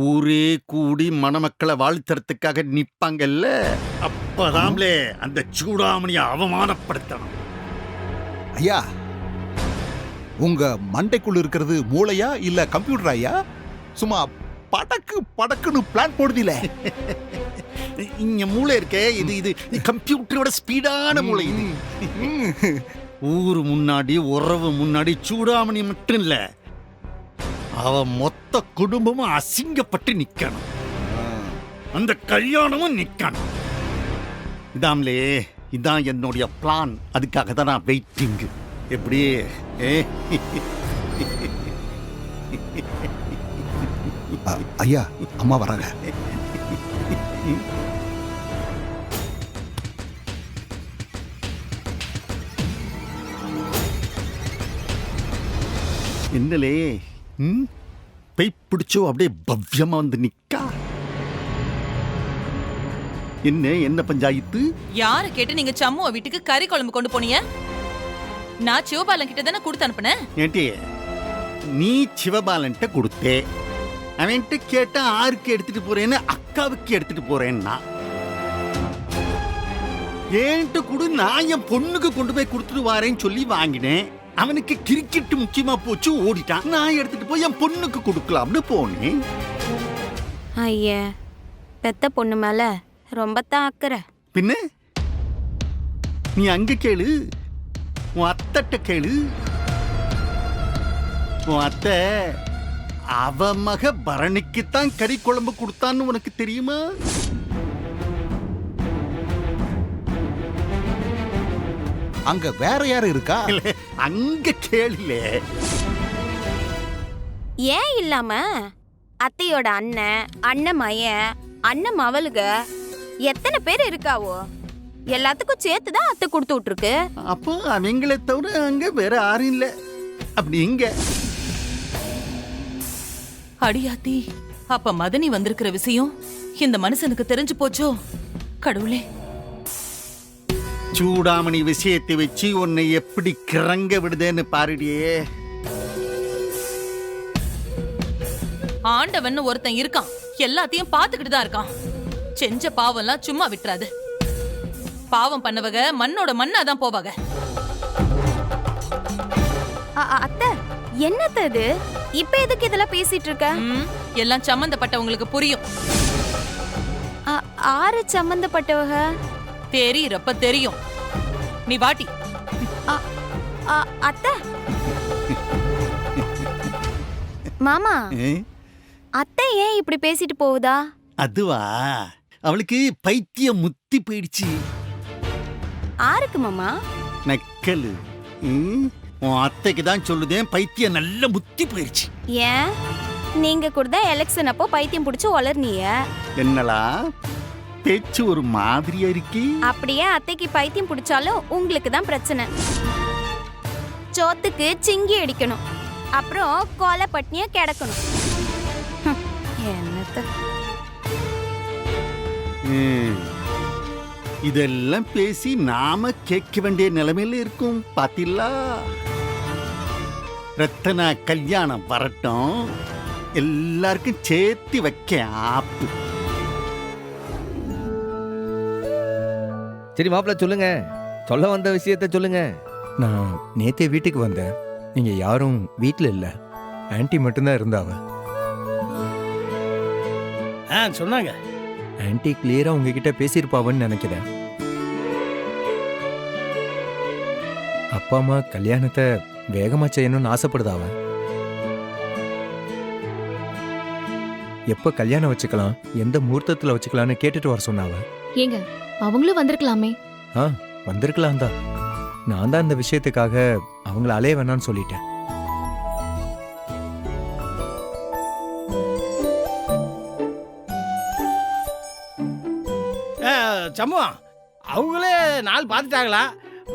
ஊரே கூடி மணமக்களை வாழ்த்துறதுக்காக நிப்பாங்கல்ல, அப்பதாம்லே அந்த சூடாமணியை அவமானப்படுத்தணும். ஐயா, உங்க மண்டைக்குள்ள இருக்கிறது மூளையா இல்ல கம்ப்யூட்டர் ஐயா? சும்மா படக்கு படக்குன்னு பிளான் போடுதில. இங்க மூளை இருக்கே, இது கம்ப்யூட்டரோட ஸ்பீடான மூளை. ஊரு முன்னாடி உறவு முன்னாடி சூடாமணி மட்டும் இல்ல, அவ மொத்த குடும்பமும் அசிங்கப்பட்டு நிக்கணும். அந்த கல்யாணமும் நிக்கணும். இதாம்லே, இதான் என்னுடைய பிளான். அதுக்காக தான் நான் வெயிட்டிங். எப்படி ஐயா, அம்மா வராங்க. என்னலே பை பிடிச்சோ அப்படியே பவ்யமா வந்து நிக்கா. என்ன பஞ்சாயத்து? யாரை கேட்டு நீங்க சம்முவ வீட்டுக்கு கறி குழம்பு கொண்டு போனீங்க? நான் சிவபாலன் கிட்ட தானே கொடுத்து அனுப்புனேன். ஏன்டி நீ சிவபாலன்ட்ட கொடுத்தே, அவன்கிட்ட கேட்டா ஆருக்கு எடுத்துட்டு போறேன்னு அக்காவுக்கு எடுத்துட்டு போறேன்னா, ஏன்ட்டு கூட நான் என் பொண்ணுக்கு கொண்டு போய் கொடுத்துட்டு வாரேன்னு சொல்லி வாங்கினேன். அவனுக்கு கிரிக்கெட் முக்கியமா போச்சு, ஓடிட்டான். நான் எடுத்துட்டு போய் என் பொண்ணுக்கு கொடுக்கலாம்னு போனேன். ஐயா, பெத்த பொண்ணு மேல ரொம்ப தான் அக்கறை. பின்ன நீ அங்க கேளு, உன் அத்தட்ட கேளு. உன் அத்தை அவ மக பரணிக்குத்தான் கறி குழம்பு கொடுத்தான்னு உனக்கு தெரியுமா? அங்க வேற யாரு இருக்கா? அங்க கேளு. ஏன் இல்லாம அத்தையோட அண்ணன் மயன், அண்ணன் மவளுக எத்தனை பேர் இருக்காவோ, எல்லாத்துக்கும் சேர்த்துதான் அத்தை கொடுத்து விட்டுருக்கு. அப்போ அவங்கள தவிர அங்க வேற யாரும் இல்ல. அப்படி இங்க அடியாத்தி, அப்ப மதனி வந்திருக்கிற விஷயம் இந்த மனுஷனுக்கு தெரிஞ்சு போச்சோ? கடவுளே, சூடாமணி விஷயத்தை வச்சு உன்னை எப்படி கிறங்க விடுதேன்னு பாருடியே. ஆண்டவன் ஒருத்தன் இருக்கான், எல்லாத்தையும் பார்த்துக்கிட்டு தான் இருக்கான். செஞ்ச பாவம்லாம் சும்மா விட்டுறாது. பாவம் பண்ணவங்க மண்ணோட மண்ணாதான் போவாங்க. அத்தை, என்னத்த இது? இப்ப எதுக்கு இதெல்லாம் பேசிட்டு இருக்க? எல்லாம் சம்பந்தப்பட்டவங்களுக்கு புரியும். ஆறு சம்பந்தப்பட்டவங்க தெரியறப்ப தெரியும். நீ வாட்டி. அத்தை, மாமா, அத்தை ஏன் இப்படி பேசிட்டு போகுதா? அதுவா, அவளுக்கு பைத்தியம் முத்தி போயிடுச்சு. ஆருக்கு மாமா? நக்கலு. உன் அத்தைக்கு தான் சொல்லுதேன், பைத்தியம் நல்ல முத்தி போயிடுச்சு. ஏன் நீங்க கூட எலெக்ஷன் அப்போ பைத்தியம் பிடிச்சு வளர்னீங்க. என்னலா பேச்சு ஒரு மாதிரியா இருக்கு? அப்படியே அத்தைக்கு பைத்தியம் பிடிச்சாலும் உங்களுக்கு தான் பிரச்சனை. சோத்துக்கு சிங்கி அடிக்கணும், அப்புறம் கோலை பட்னியா கிடக்கணும். என்னத்த இதெல்லாம் பேசி நாம கேட்க வேண்டிய நிலைமையில இருக்கும். பாத்தீங்களா? ரத்தனா கல்யாணம் வரட்டும், எல்லாருக்கும் சேர்த்து வைக்க ஆப்பு. சரி மாப்பிள்ள, சொல்லுங்க, சொல்ல வந்த விஷயத்த சொல்லுங்க. நான் நேத்தே வீட்டுக்கு வந்தேன். நீங்க யாரும் வீட்டில் இல்லை, ஆன்ட்டி மட்டும்தான் இருந்தாவ. சொன்னாங்க. ஆன்ட்டி கிளியரா உங்ககிட்ட பேசியிருப்பாவன்னு நினைக்கிறேன். அப்பா அம்மா கல்யாணத்தை வேகமா செய்யணும்னு ஆசைப்படுதாவ. எப்ப கல்யாணம் வச்சுக்கலாம், எந்த முகூர்த்தத்துல வச்சுக்கலாம்னு கேட்டுட்டு வர சொன்னாவ. ஏங்க, அவங்களும் வந்திருக்கலாமே. வந்திருக்கலாம் தான். நான் தான் இந்த விஷயத்துக்காக அவங்கள அலைய வேணான்னு சொல்லிட்டேன். சம்முவா, அவங்களே நாள் பார்த்துட்டாங்களா?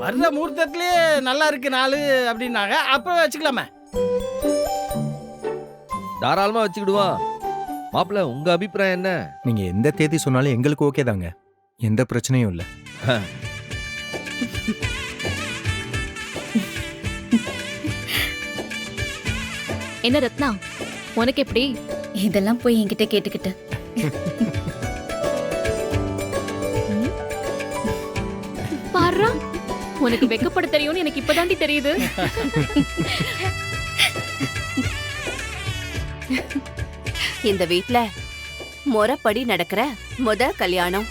வர்ற முகூர்த்தத்திலே நல்லா இருக்கு நாள் அப்படின்னாங்க. அப்புறம் வச்சுக்கலாமே. தாராளமா வச்சுக்கிடுவான். மாப்பிள்ள, உங்க அபிப்பிராயம் என்ன? நீங்க எந்த தேதி சொன்னாலும் எங்களுக்கு ஓகே தாங்க, எந்த பிரச்சனையும் இல்லை. என்ன ரத்னா, உனக்கு எப்படி? இதெல்லாம் போய் என்கிட்ட கேட்டுக்கிட்டு. பாருடா, உனக்கு வெக்கப்பட தெரியும்னு எனக்கு இப்பதாண்டி தெரியுது. இந்த வீட்ல முறைப்படி நடக்கிற கல்யாணம்.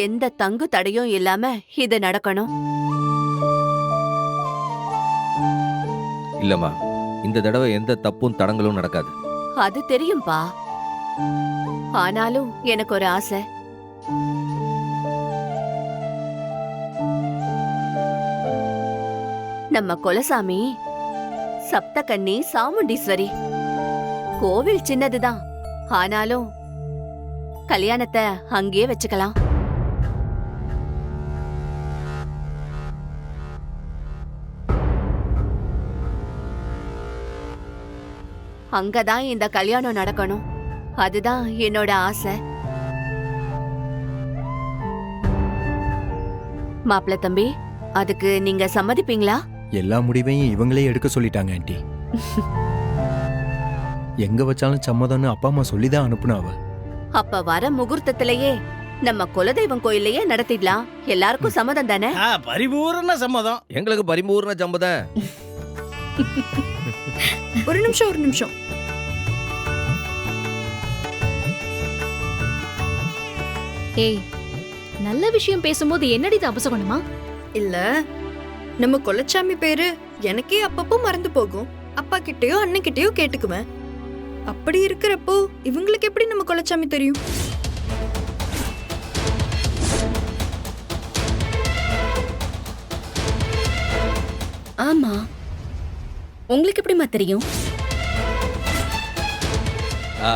எந்த தங்கு தடையும் இல்லாம இது நடக்கணும். இல்லம்மா, இந்த தடவை எந்த தப்பும் தடங்களும் நடக்காது. அது தெரியும்பா. ஆனாலும் எனக்கு ஒரு ஆசை. நம்ம குலசாமி சப்தகன்னி சாமுண்டீஸ்வரி. கோவில் சின்னதுதான், ஆனாலும் கல்யாணத்தை அங்கேயே வச்சுக்கலாம். அங்கதான் இந்த கல்யாணம் நடக்கணும். அதுதான் என்னோட ஆசை. மாப்பிள்ள தம்பி, அதுக்கு நீங்க சம்மதிப்பீங்களா? எல்லா முடிவையும் இவங்களே எடுக்க சொல்லிட்டாங்க ஆண்டி. எங்க வச்சாலும் சம்மதம்னு அப்பா அம்மா சொல்லிதான் அனுப்புனாவ. அப்ப வர முகூர்த்தத்திலேயே நம்ம குலதெய்வம் கோயிலையே நடத்திடலாம். எல்லாருக்கும் சம்மதம் தானே? பரிபூர்ண சம்மதம். எங்களுக்கு பரிபூர்ண சம்மதம். ஒரு நிமிஷம். ஏய், நல்ல விஷயம் பேசும்போது என்னடி இது அபசகுணமா? இல்ல, நம்ம கொலச்சாமி பேரு எனக்கே அப்பப்போ மறந்து போகும். அப்பா கிட்டயோ அண்ணன் கிட்டயோ கேட்டுக்குவேன். அப்படி இருக்கிறப்போ இவங்களுக்கு எப்படி நம்ம கொலச்சாமி தெரியும்? ஆமா, உங்களுக்கு எப்படிமா தெரியும்?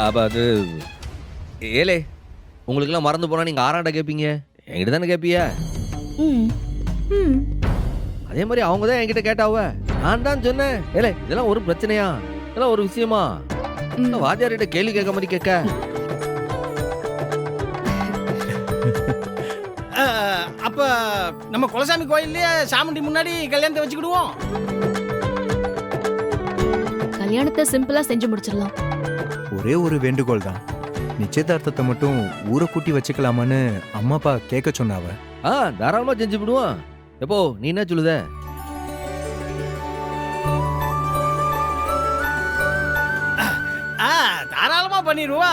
அப்ப அது ஏலே, உங்களுக்கெல்லாம் மறந்து போனா நீங்க ஆறாண்ட கேட்பீங்க, என்கிட்ட தானே கேட்பிய. அதே மாதிரி அவங்க தான் என்கிட்ட கேட்டாவ. நான் தான் சொன்னேன், ஏலே இதெல்லாம் ஒரு பிரச்சனையா, இதெல்லாம் ஒரு விஷயமா, வாத்தியார்கிட்ட கேள்வி கேட்க மாதிரி கேட்க. அப்ப நம்ம குலசாமி கோயில்லயே சாமுண்டி முன்னாடி கல்யாணத்தை வச்சுக்கிடுவோம். கல்யாணத்தை சிம்பிளா செஞ்சு முடிச்சிடலாம். ஒரே ஒரு வேண்டுகோள் தான், நிச்சயதார்த்தத்தை மட்டும் ஊரை கூட்டி வச்சுக்கலாமான்னு அம்மா அப்பா கேட்க சொன்னாவ. தாராளமா செஞ்சு விடுவோம். எப்போ நீ என்ன சொல்லுத? தாராளமா பண்ணிடுவா.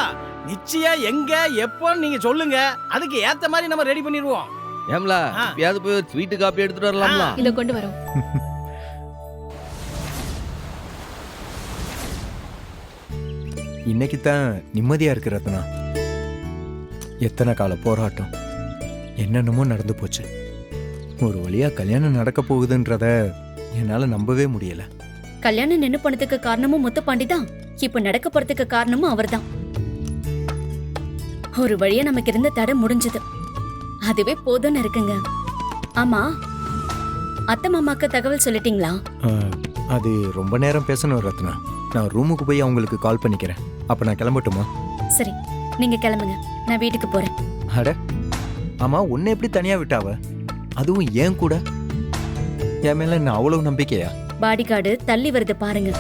நிச்சயம் எங்க எப்போன்னு நீங்க சொல்லுங்க, அதுக்கு ஏத்த மாதிரி நம்ம ரெடி பண்ணிடுவோம். ஏம்ல, எப்பயாவது போய் ஒரு ஸ்வீட் காப்பி எடுத்துட்டு வரலாம்ல? இத கொண்டு வரோம். இன்னைக்கு தான் நிம்மதியா இருக்கு ரத்னா. எத்தனை கால போராட்டம், என்னென்னமோ நடந்து போச்சு. ஒரு வழியா கல்யாணம் நடக்க போகுதுன்றத என்னால நம்பவே முடியல. கல்யாணம் நின்னு போனதுக்கு காரணமும் முத்துப்பாண்டி தான். இப்ப நடக்க போறதுக்கு காரணமும் அவர்தான். ஒரு வழியா நமக்கு இருந்த தடை முடிஞ்சது. அதுவே போதும்னு இருக்குங்க. ஆமா, அத்தை மாமாக்கு தகவல் சொல்லிட்டீங்களா? அது ரொம்ப நேரம் பேசணும் ரத்னா. நான் ரூமுக்கு போய் அவங்களுக்கு கால் பண்ணிக்கிறேன். அப்ப நான் கிளம்பட்டுமா? சரி, நீங்க கிளம்புங்க, நான் வீட்டுக்கு போறேன். அட ஆமா, உன்னை எப்படி தனியா விட்டாவ? அதுவும் ஏன் கூட? என் மேல என்ன அவ்வளவு நம்பிக்கையா? பாடி கார்டு தள்ளி வருது பாருங்க.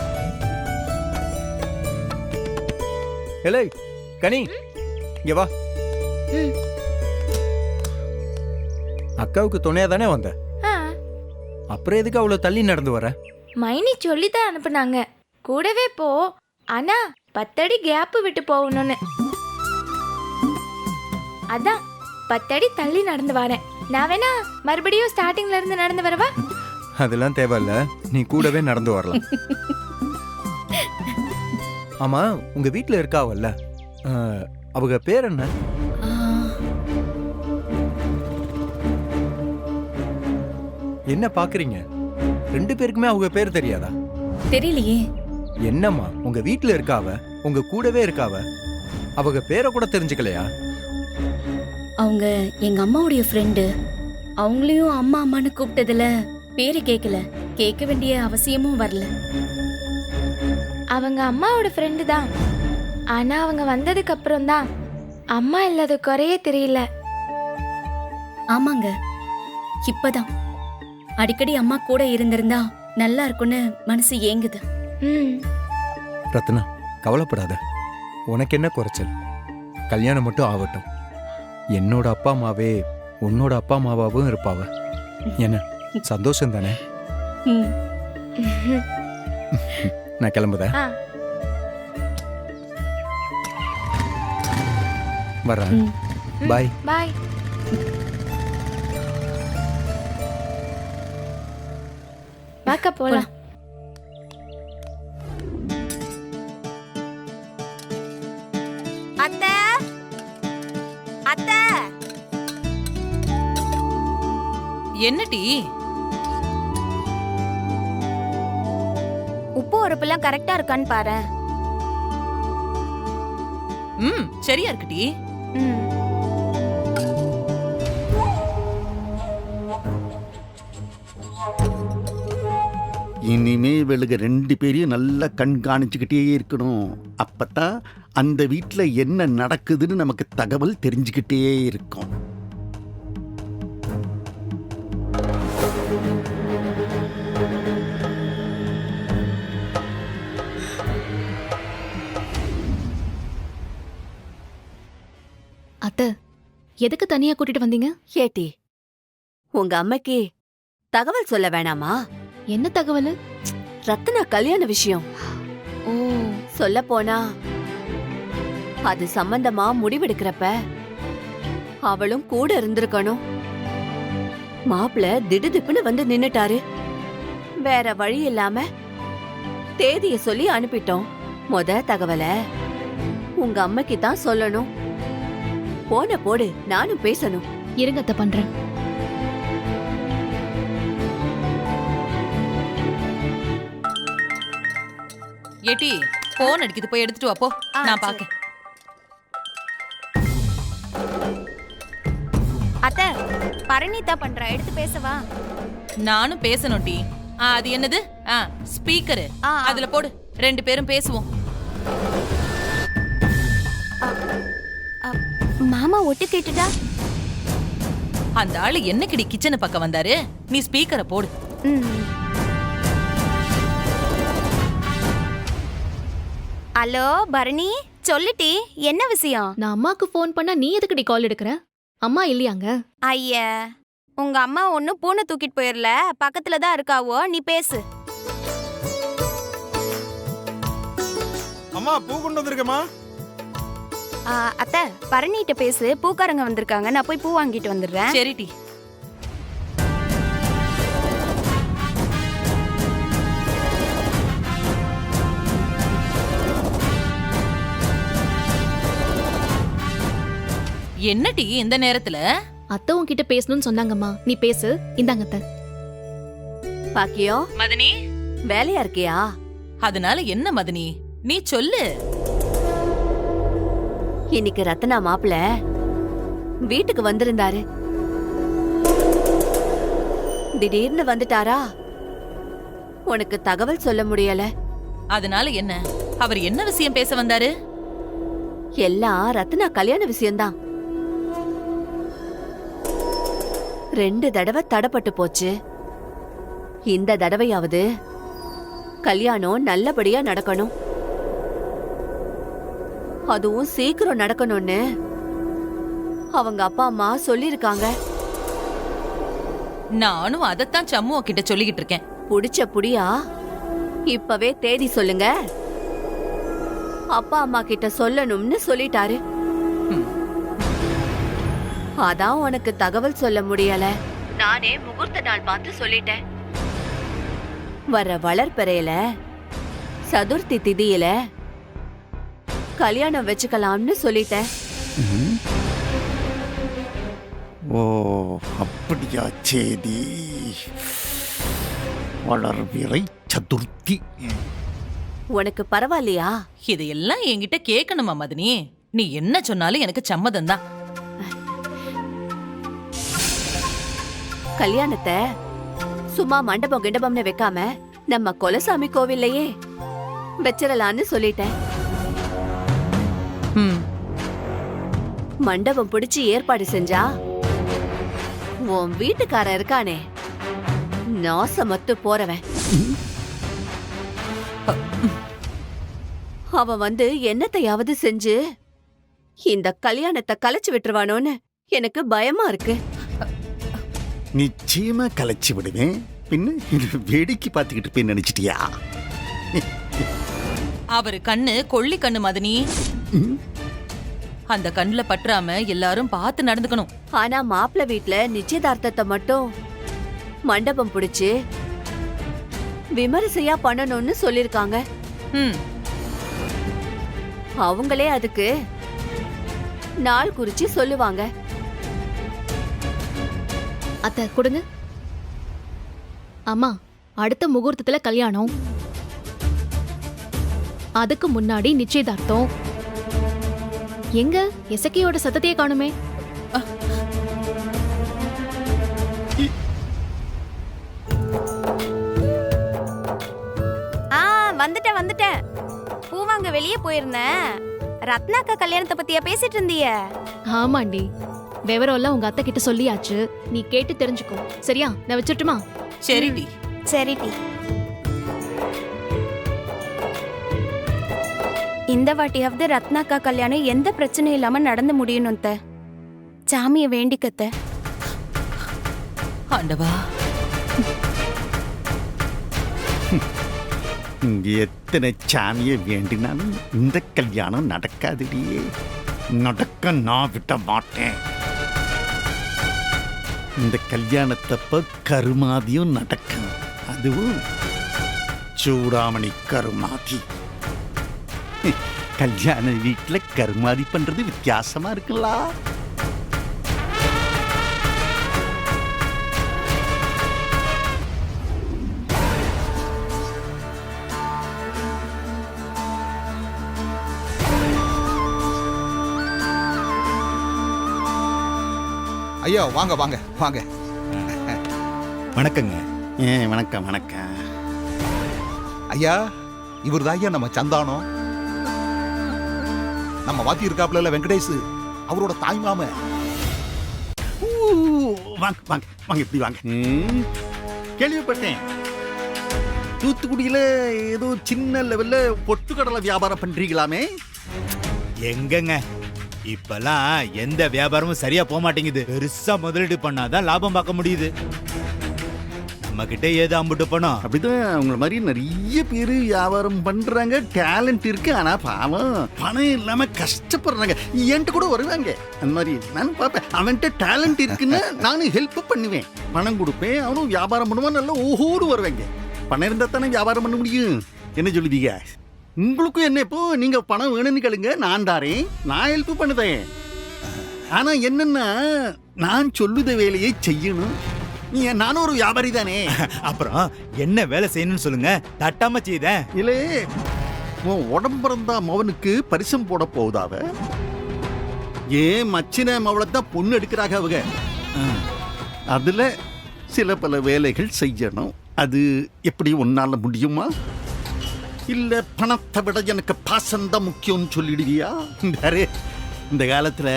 ஏலே கனி, இங்க வா. அக்காவுக்கு துணையா தானே வந்த, அப்புறம் எதுக்கு அவ்வளவு தள்ளி நடந்து வர? மைனி சொல்லிதான் அனுப்புனாங்க, கூடவே போ, ஆனா 10 அடி கேப் விட்டு போகணும்னு. அதான் 10 அடி தள்ளி நடந்து வரேன். நான் வேணா மறுபடியும் ஸ்டார்டிங்ல இருந்து நடந்து வரவா? அதெல்லாம் தேவையில்ல, நீ கூடவே நடந்து வரலாம். ஆமா, உங்க வீட்டுல இருக்காவல்ல, அவங்க பேர் என்ன? என்ன பாக்குறீங்க? 2 பேருக்குமே அவங்க பேர் தெரியாதா? தெரியலையே. என்னம்மா, உங்க வீட்டுல இருக்காவ, உங்க கூடவே இருக்காவ, அவங்க பேரை கூட தெரிஞ்சுக்கலையா? அவங்க எங்க அம்மாவுடைய ஃப்ரெண்டு. அவங்களையும் அம்மா அம்மான்னு கூப்பிட்டதுல பேரு கேட்கல, கேட்க வேண்டிய அவசியமும் வரல. அவங்க அம்மாவோட ஃப்ரெண்டு தான், ஆனா அவங்க வந்ததுக்கு அப்புறம் தான் அம்மா இல்லாத குறையே தெரியல. ஆமாங்க, இப்பதான். அடிக்கடி அம்மா கூட இருந்திருந்தா நல்லா இருக்கும்னு மனசு ஏங்குது. ம். ரத்னா கவலைப்படாத. உனக்கு என்ன குறைச்சல்? கல்யாணம் மட்டும் ஆகட்டும். என்னோட அப்பா அம்மாவே உன்னோட அப்பா அம்மாவாவும் இருப்பாவ. என்ன சந்தோஷம் தானே? ம். நான் கிளம்புதேன். ஆ. வர்றேன். ம். பாய். பாய். வாக்கா போலாம். அத்தை அத்தை என்னடி? உப்பு உரப்புலாம் கரெக்டா இருக்கான்னு பாரு. சரியா இருக்குடி. ம். இனிமே இவளுக 2 பேரையும் நல்லா கண்காணிச்சுக்கிட்டே இருக்கணும். அப்பதான் அந்த வீட்டில் என்ன நடக்குதுன்னு நமக்கு தகவல் தெரிஞ்சுக்கிட்டே இருக்கும். அத்தை, எதுக்கு தனியா கூட்டிட்டு வந்தீங்க? ஏட்டி உங்க அம்மைக்கு தகவல் சொல்ல வேணாமா? என்ன தகவல்? ரத்னா கல்யாண விஷயம். ஓ, சொல்ல போனா அது சம்பந்தமா முடிவெடுக்கிறப்ப அவளும் கூட இருந்திருக்கணும். மாப்பிள்ள திடுதிப்புன்னு வந்து நின்னுட்டாரு. வேற வழி இல்லாம தேதிய சொல்லி அனுப்பிட்டோம். தகவலை உங்க அம்மைக்கு தான் சொல்லணும். போன போடு, நானும் பேசணும். இருங்க அத்தை, பண்றேன். ஏட்டி போன் அடிக்குது, போய் எடுத்துட்டு வா போ. நான் பாக்க. அத்தை பரணிதா பண்றா, எடுத்து பேசவா? நானும் பேசணும் டி. அது என்னது? ஸ்பீக்கரு. அதுல போடு, 2 பேரும் பேசுவோம். மாமா ஒட்டு கேட்டுட்டா? அந்த ஆளு என்னக்கிடி கிச்சன் பக்கம் வந்தாரு? நீ ஸ்பீக்கரை போடு. ஹலோ பரணி, சொல்லிட்டி, என்ன விஷயம்? நான் அம்மாக்கு ஃபோன் பண்ணா நீ எதுக்குடி கால் எடுக்கிற? அம்மா இல்லையாங்க? ஐயா, உங்க அம்மா ஒன்னும் பூனை தூக்கிட்டு போயிரல, பக்கத்துல தான் இருக்காவோ. நீ பேசு. அம்மா பூ கொண்டு வந்திருக்கேம்மா. அத்தை பரணிட்ட பேசு, பூக்காரங்க வந்திருக்காங்க. நான் போய் பூ வாங்கிட்டு வந்துடுறேன். சரிடி. என்னடி இந்த நேரத்துல? அத்தை உன்கிட்ட பேசணும்னு சொன்னாங்கம்மா, நீ பேசு. இந்தாங்க அத்தை. பாக்கியோ, மதனி வேலையா இருக்கியா? அதனால என்ன மதனி, நீ சொல்லு. இன்னைக்கு ரத்னா மாப்பிள்ள வீட்டுக்கு வந்திருந்தாரு. திடீர்னு வந்துட்டாரா, உனக்கு தகவல் சொல்ல முடியல. அதனால என்ன? அவர் என்ன விஷயம் பேச வந்தாரு? எல்லாம் ரத்னா கல்யாண விஷயம்தான். 2 தடவை தடப்பட்டு போச்சு. இந்த தடவையாவது கல்யாணம் நல்லபடியா நடக்கணும். அதுவும் சீக்கிரம் நடக்கணும்னு அவங்க அப்பா அம்மா சொல்லிருக்காங்க. நானும் அதத்தான் சம்முவ கிட்ட சொல்லிக்கிட்டு இருக்கேன். புடிச்ச புடியா இப்பவே தேதி சொல்லுங்க, அப்பா அம்மா கிட்ட சொல்லணும்னு சொல்லிட்டாரு. அதான் உனக்கு தகவல் சொல்ல முடியல. நானே முகூர்த்த நாள் பார்த்து சொல்லிட்டேன். வர வளர்ப்பறையில சதுர்த்தி திதியில கல்யாணம் வச்சுக்கலாம்னு சொல்லிட்டேன். ஓ அப்படியா? சேதி வளர்பிறை சதுர்த்தி. உனக்கு பரவாயில்லையா? இதையெல்லாம் என்கிட்ட கேட்கணுமா மதனி? நீ என்ன சொன்னாலும் எனக்கு சம்மதம் தான். கல்யாணத்தை சும்மா மண்டபம் கிண்டபம்னு வைக்காம நம்ம கொலசாமி கோவில்லையே வச்சிடலான்னு சொல்லிட்டேன். மண்டபம் பிடிச்சு ஏற்பாடு செஞ்சா உன் வீட்டுக்காரன் இருக்கானே, நாசமத்து போறவன் அவன் வந்து என்னத்தையாவது செஞ்சு இந்த கல்யாணத்தை கலைச்சு விட்டுருவானோன்னு எனக்கு பயமா இருக்கு. நிச்சயமா கலைச்சு விடுவேன். பின்ன வேடிக்கை பார்த்துக்கிட்டு இருப்பேன்னு நினைச்சிட்டியா? அவரு கண்ணு கொள்ளி கண்ணு மதனி. அந்த கண்ணுல பற்றாம எல்லாரும் பார்த்து நடந்துக்கணும். ஆனா மாப்பிள்ளை வீட்ல நிச்சயதார்த்தத்தை மட்டும் மண்டபம் பிடிச்சு விமரிசையா பண்ணணும்னு சொல்லிருக்காங்க. அவங்களே அதுக்கு நாள் குறிச்சு சொல்லுவாங்க. அத்தை கொடுங்க. அம்மா, அடுத்த முகூர்த்தத்துல கல்யாணம், அதுக்கு முன்னாடி நிச்சயதார்த்தம். எங்க இசக்கியோட சத்தத்தையே காணுமே? வந்துட்டேன். பூவாங்க வெளியே போயிருந்தேன். ரத்னாக்கா கல்யாணத்தை பத்தியா பேசிட்டு இருந்தீய? ஆமாண்டி, விவரம் எல்லாம் உங்க அத்தை கிட்ட சொல்லியாச்சு. நீ கேட்டு தெரிஞ்சுக்கோ. சரியா? நான் வச்சிட்டுமா? சரிடி. சரிடி. இந்த வாட்டியாவது ரத்னாக்கா கல்யாணம் எந்த பிரச்சனையும் இல்லாம நடந்து முடியணும். சாமியை வேண்டிக்கத்த. ஆண்டவா, எத்தனை சாமியை வேண்டினாலும் இந்த கல்யாணம் நடக்காதுடியே. நடக்க நான் விட மாட்டேன். இந்த கல்யாணத்தப்ப கருமாதியும் நடக்கும். அதுவும் சூடாமணி கருமாதி. கல்யாண வீட்டுல கருமாதி பண்றது வித்தியாசமா இருக்குல்ல? ஐயா வாங்க வாங்க வாங்க. வணக்கங்க. வணக்கம் வணக்கம். ஐயா, இவர் தான் ஐயா நம்ம சந்தானம். நம்ம வாத்தி இருக்காப்புல வெங்கடேஷ், அவரோட தாய் மாம. வாங்க வாங்க வாங்க, இப்படி வாங்க. கேள்விப்பட்டேன், தூத்துக்குடியில ஏதோ சின்ன லெவல்ல பொட்டுக்கடலை வியாபாரம் பண்றீங்களாமே? எங்கங்க, இப்பெல்லாம் எந்த வியாபாரமும் சரியா போக மாட்டேங்குது. பெருசா முதலீடு பண்ணாதான் லாபம் பார்க்க முடியுது. நம்ம கிட்ட ஏது அம்புட்டு பணம்? அப்படிதான் உங்களை மாதிரி நிறைய பேர் வியாபாரம் பண்றாங்க. டேலண்ட் இருக்கு, ஆனா பாவம் பணம் இல்லாம கஷ்டப்படுறாங்க. என்கிட்ட கூட வருவாங்க. அந்த மாதிரி நான் பார்ப்பேன். அவன்கிட்ட டேலண்ட் இருக்குன்னு நானும் ஹெல்ப் பண்ணுவேன், பணம் கொடுப்பேன். அவனும் வியாபாரம் பண்ணுவான், நல்லா ஓஹோடு வருவாங்க. பணம் இருந்தா தானே வியாபாரம் பண்ண முடியும். என்ன சொல்லுவீங்க? உங்களுக்கும் என்ன, இப்போ நீங்க பணம் வேணும்னு கேளுங்க, நான் தாரேன், நான் ஹெல்ப் பண்ணுதேன். ஆனா என்னன்னா, நான் சொல்லுத வேலையை செய்யணும். நானும் ஒரு வியாபாரி தானே. அப்புறம் என்ன வேலை செய்யணும்னு சொல்லுங்க, தட்டாம செய்தேன். இல்லே, உன் உடம்பிறந்தா மவனுக்கு பரிசம் போட போகுதாவ. ஏன் மச்சின மவளைத்தான் பொண்ணு எடுக்கிறாங்க அவங்க. அதுல சில பல வேலைகள் செய்யணும். அது எப்படி உன்னால முடியுமா? இல்ல பணத்தை விட எனக்கு பாசம்தான் முக்கியம்னு சொல்லிடுவியா? இந்த காலத்துல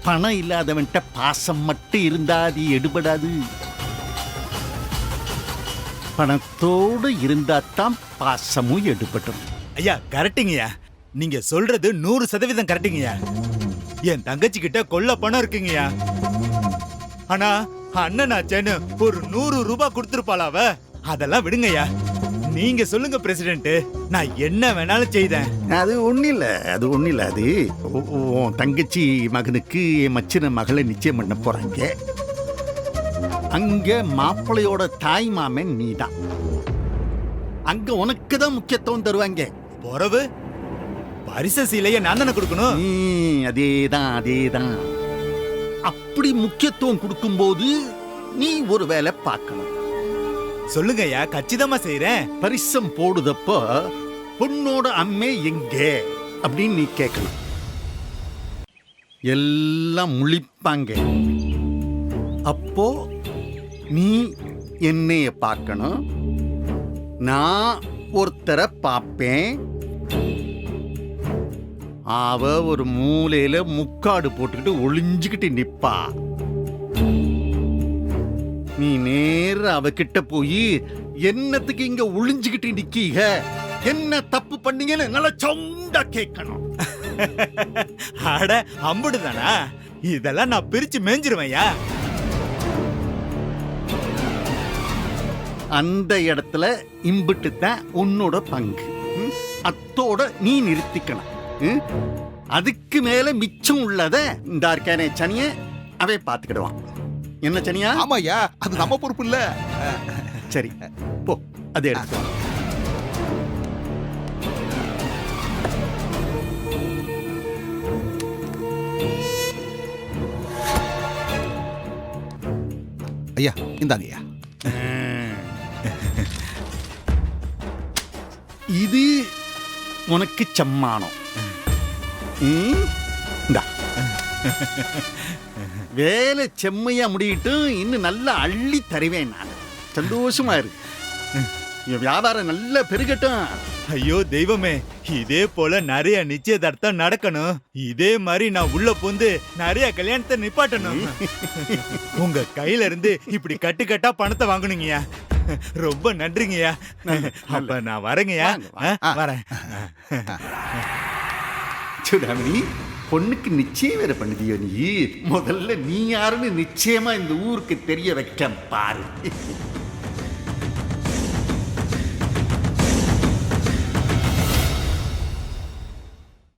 பணம் இல்லாதவன்ட்ட பாசம் மட்டும் இருந்தா அது எடுபடாது. பணத்தோடு இருந்தா தான் பாசமும் எடுபடும். ஐயா கரெக்டுங்கய்யா, நீங்க சொல்றது 100% கரெக்டுங்கய்யா. என் தங்கச்சி கிட்ட கொள்ள பணம் இருக்குங்கய்யா. ஆனா அண்ணனாச்சேன்னு ஒரு 100 ரூபாய் கொடுத்துருப்பாளாவ. அதெல்லாம் விடுங்கய்யா, நீங்க சொல்லுங்க பிரசிடென்ட், நான் என்ன வேணாலும் செய்தேன். அது ஒன்றும் இல்லை, அது ஒன்றும் இல்லை. அது உன் தங்கச்சி மகனுக்கு என் மச்சின மகளை நிச்சயம் பண்ண போறாங்க. அங்க மாப்பிள்ளையோட தாய் மாமன் நீ தான். அங்க உனக்கு தான் முக்கியத்துவம் தருவாங்க. பொறவு பரிசு சீலைய நான் தானே கொடுக்கணும். அதேதான் அதேதான். அப்படி முக்கியத்துவம் கொடுக்கும்போது நீ ஒரு வேலை பார்க்கணும். சொல்லுங்கய்யா, கச்சிதமா செய்றேன். பரிசம் போடுதப்போ பொண்ணோட அம்மே எங்கே அப்படின்னு நீ கேட்கணும். எல்லாம் முழிப்பாங்க. அப்போ நீ என்னைய பார்க்கணும், நான் ஒருத்தரை பார்ப்பேன். அவ ஒரு மூலையில முக்காடு போட்டுக்கிட்டு ஒளிஞ்சுக்கிட்டு நிப்பா. நீ நேர அவகிட்ட போய் என்னத்துக்கு இங்க ஒளிஞ்சுக்கிட்டு நிக்கீங்க என்ன தப்பு பண்ணீங்கன்னு நல்லா சவுண்டா கேட்கணும். அட அம்புடுதானா? இதெல்லாம் நான் பிரிச்சு மேஞ்சிருவேன்யா. அந்த இடத்துல இம்பிட்டு தான் உன்னோட பங்கு. அத்தோட நீ நிறுத்திக்கணும். அதுக்கு மேல மிச்சம் உள்ளத இந்த இருக்கானே சனிய அவை பார்த்துக்கிடுவான். என்ன சனியா? ஆமாய்யா, அது நம்ம பொறுப்பு இல்ல. சரி போ, அது எடுத்து. ஐயா இந்தாங்கய்யா. இது உனக்கு சம்மானம். இந்தா. வேலை செம்மையா முடியிட்டு இன்னும் நல்லா அள்ளி தருவேன் நான். சந்தோஷமா இருக்கு. என் வியாபாரம் நல்லா பெருகட்டும். ஐயோ தெய்வமே, இதே போல நிறைய நிச்சயதார்த்தம் நடக்கணும். இதே மாதிரி நான் உள்ள புந்து நிறைய கல்யாணத்தை நிப்பாட்டணும். உங்க கையில இருந்து இப்படி கட்டு கட்டா பணத்தை வாங்கணுங்கய்யா. ரொம்ப நன்றிங்கய்யா. அப்ப நான் வரேங்கய்யா. வரேன். சுடாமணி, பொண்ணுக்கு நிச்சயம் வேற பண்ணுதியோ நீ? முதல்ல நீ யாருன்னு நிச்சயமா இந்த ஊருக்கு தெரிய வைக்க பாரு.